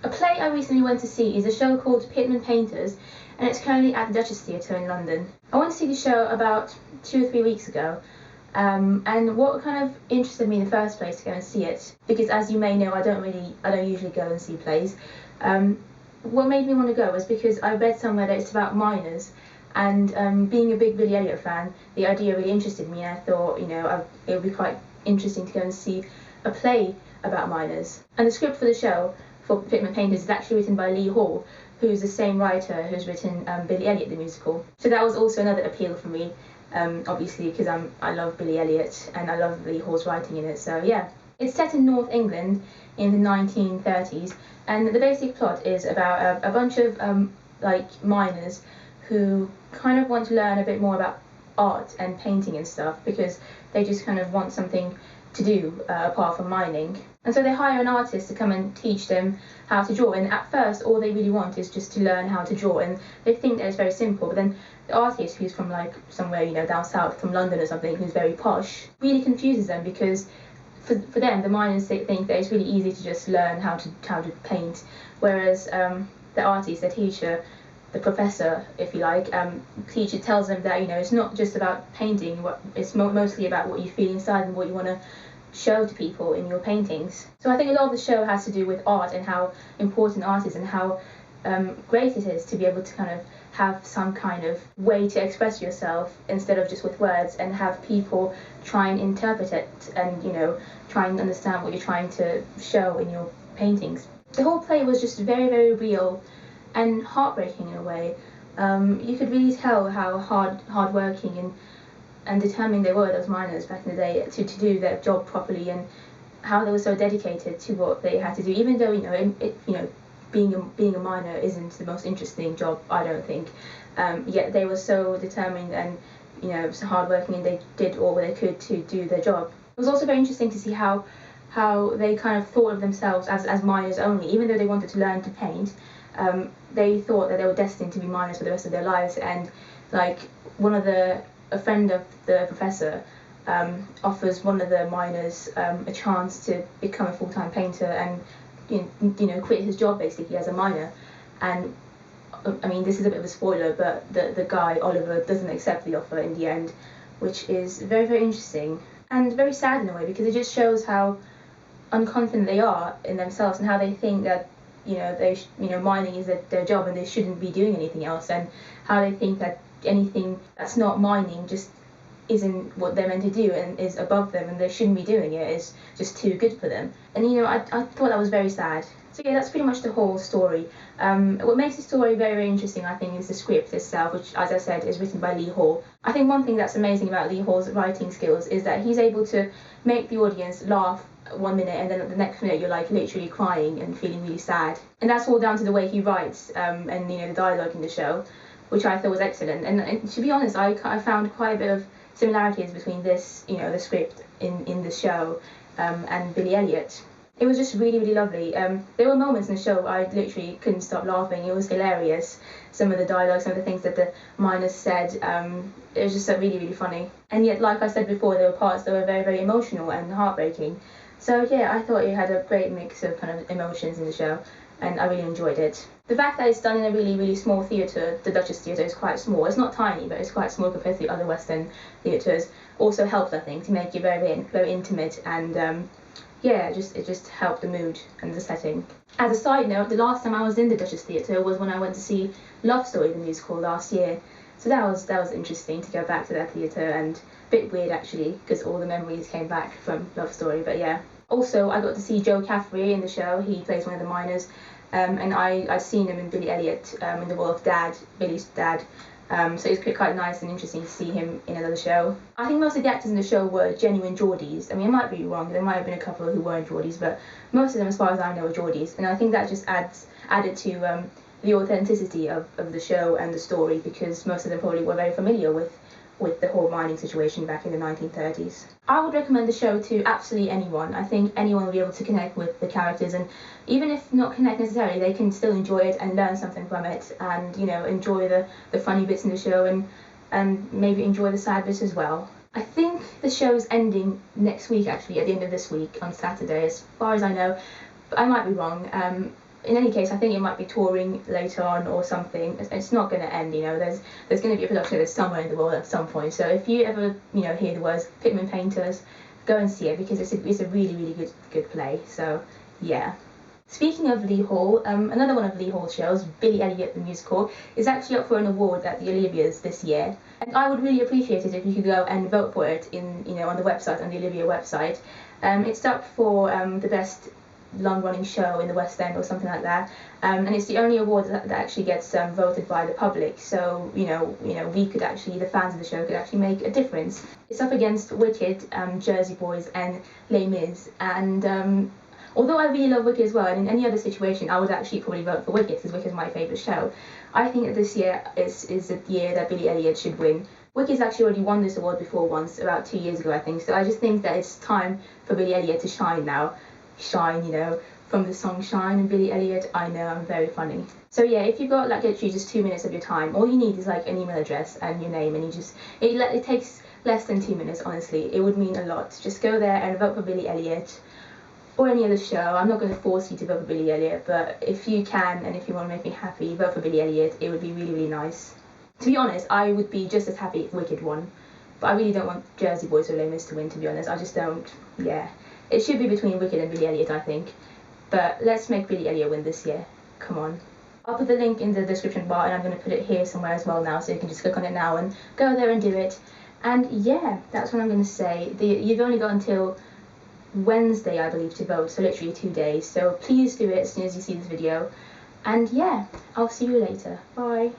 A play I recently went to see is a show called Pitmen Painters, and it's currently at the Dutchess Theatre in London. I went to see the show about 2 or 3 weeks ago, and what kind of interested me in the first place to go and see it, because as you may know, I don't usually go and see plays. What made me want to go was because I read somewhere that it's about miners, and being a big Billy Elliot fan, the idea really interested me, and I thought, it would be quite interesting to go and see a play about miners. And the script for the show, for Pitmen Painters, is actually written by Lee Hall, who's the same writer who's written Billy Elliot the musical. So that was also another appeal for me, obviously because I love Billy Elliot and I love Lee Hall's writing in it. So yeah, it's set in North England in the 1930s, and the basic plot is about a bunch of miners who kind of want to learn a bit more about art and painting and stuff, because they just kind of want something to do apart from mining. And so they hire an artist to come and teach them how to draw, and at first all they really want is just to learn how to draw, and they think that it's very simple, but then the artist, who's from somewhere down south, from London or something, who's very posh, really confuses them, because for them, the miners, they think that it's really easy to just learn how to paint, whereas the artist, the teacher, the professor, if you like, teacher tells them that it's not just about painting. It's mostly about what you feel inside and what you want to show to people in your paintings. So I think a lot of the show has to do with art and how important art is, and how great it is to be able to kind of have some kind of way to express yourself instead of just with words, and have people try and interpret it and try and understand what you're trying to show in your paintings. The whole play was just very, very real and heartbreaking in a way. You could really tell how hardworking and determined they were, those miners back in the day, to do their job properly, and how they were so dedicated to what they had to do, even though being a miner isn't the most interesting job, I don't think. Yet they were so determined and so hardworking, and they did all they could to do their job. It was also very interesting to see how they kind of thought of themselves as miners only, even though they wanted to learn to paint. They thought that they were destined to be miners for the rest of their lives, and a friend of the professor offers one of the miners a chance to become a full-time painter and quit his job basically as a miner. And I mean, this is a bit of a spoiler, but the guy Oliver doesn't accept the offer in the end, which is very, very interesting and very sad in a way, because it just shows how unconfident they are in themselves, and how they think that mining is their job and they shouldn't be doing anything else, and how they think that anything that's not mining just isn't what they're meant to do and is above them, and they shouldn't be doing it. It's just too good for them. And I thought that was very sad. So yeah, that's pretty much the whole story. What makes the story very, very interesting, I think, is the script itself, which, as I said, is written by Lee Hall. I think one thing that's amazing about Lee Hall's writing skills is that he's able to make the audience laugh 1 minute, and then the next minute you're literally crying and feeling really sad. And that's all down to the way he writes and the dialogue in the show, which I thought was excellent. And to be honest, I found quite a bit of similarities between this, the script in the show and Billy Elliot. It was just really, really lovely. There were moments in the show I literally couldn't stop laughing. It was hilarious. Some of the dialogue, some of the things that the miners said, it was just so really, really funny. And yet, like I said before, there were parts that were very, very emotional and heartbreaking. So yeah, I thought it had a great mix of kind of emotions in the show, and I really enjoyed it. The fact that it's done in a really, really small theatre, the Dutchess Theatre, is quite small. It's not tiny, but it's quite small compared to the other West End theatres. Also helped, I think, to make it very, very intimate, and it just helped the mood and the setting. As a side note, the last time I was in the Dutchess Theatre was when I went to see Love Story, the musical, last year. So that was interesting to go back to that theatre, and a bit weird actually, because all the memories came back from Love Story, but yeah. Also, I got to see Joe Caffrey in the show. He plays one of the miners, and I'd seen him in Billy Elliot in the role of Dad, Billy's dad. So it's quite nice and interesting to see him in another show. I think most of the actors in the show were genuine Geordies. I mean, I might be wrong, there might have been a couple who weren't Geordies, but most of them, as far as I know, are Geordies. And I think that just added to the authenticity of the show and the story, because most of them probably were very familiar with the whole mining situation back in the 1930s. I would recommend the show to absolutely anyone. I think anyone will be able to connect with the characters, and even if not connect necessarily, they can still enjoy it and learn something from it, and enjoy the funny bits in the show, and maybe enjoy the sad bits as well. I think the show's ending next week, actually, at the end of this week on Saturday, as far as I know, but I might be wrong. in any case, I think it might be touring later on or something. It's not going to end, you know. There's going to be a production of it somewhere in the world at some point. So if you ever, you know, hear the words Pitmen Painters, go and see it, because it's a really, really good play. So yeah. Speaking of Lee Hall, another one of Lee Hall's shows, Billy Elliot the Musical, is actually up for an award at the Olivias this year. And I would really appreciate it if you could go and vote for it on the website, on the Olivia website. It's up for the best long-running show in the West End or something like that, and it's the only award that actually gets voted by the public. So we could actually, the fans of the show, could actually make a difference. It's up against Wicked, Jersey Boys, and Les Mis, and although I really love Wicked as well, and in any other situation I would actually probably vote for Wicked, because Wicked is my favourite show, I think that this year is the year that Billy Elliot should win. Wicked's actually already won this award before once, about 2 years ago I think, so I just think that it's time for Billy Elliot to shine now. Shine, from the song Shine and Billy Elliot, I know I'm very funny. So yeah, if you've got like literally just 2 minutes of your time, all you need is like an email address and your name, and it takes less than 2 minutes, honestly. It would mean a lot. Just go there and vote for Billy Elliot or any other show. I'm not going to force you to vote for Billy Elliot, but if you can and if you want to make me happy, vote for Billy Elliot. It would be really, really nice. To be honest, I would be just as happy if Wicked won, but I really don't want Jersey Boys or Les Mis to win, to be honest. I just don't, yeah. It should be between Wicked and Billy Elliot, I think. But let's make Billy Elliot win this year. Come on. I'll put the link in the description bar, and I'm going to put it here somewhere as well now, so you can just click on it now and go there and do it. And yeah, that's what I'm going to say. You've only got until Wednesday, I believe, to vote, so literally 2 days. So please do it as soon as you see this video. And yeah, I'll see you later. Bye.